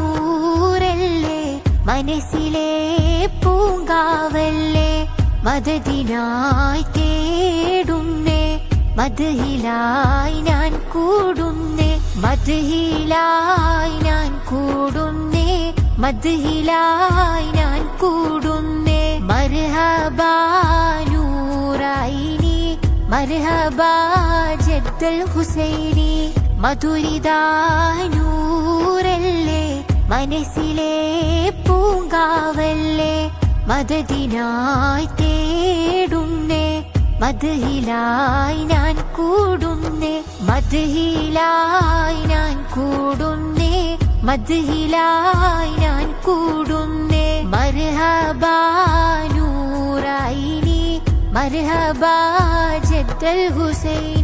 മധുരിതാനൂറല്ലേ മനസ്സിലെ പൂങ്കാവല്ലേ മദദിനായി തേടുന്നേ മദ്ഹിലായി ഞാൻ കൂടുന്നേ മദ്ഹിലായി ഞാൻ കൂടുന്നേ മദ്ഹിലായി ഞാൻ കൂടുന്നേ മർഹബാ നൂറൈനി മർഹബാ ജദ്ദൽ ഹുസൈനി മധുരിതാനൂറല്ലേ മനസ്സിലെ പൂങ്കാവല്ലേ മദദിനായി തേടുന്നേ മദ്ഹിലായി ഞാൻ കൂടുന്നേ മദ്ഹിലായി ഞാൻ കൂടുന്നേ മദ്ഹിലായി ഞാൻ കൂടുന്നേ മർഹബാ നൂറൈനി മർഹബാ ജദ്ദൽ ഹുസൈനി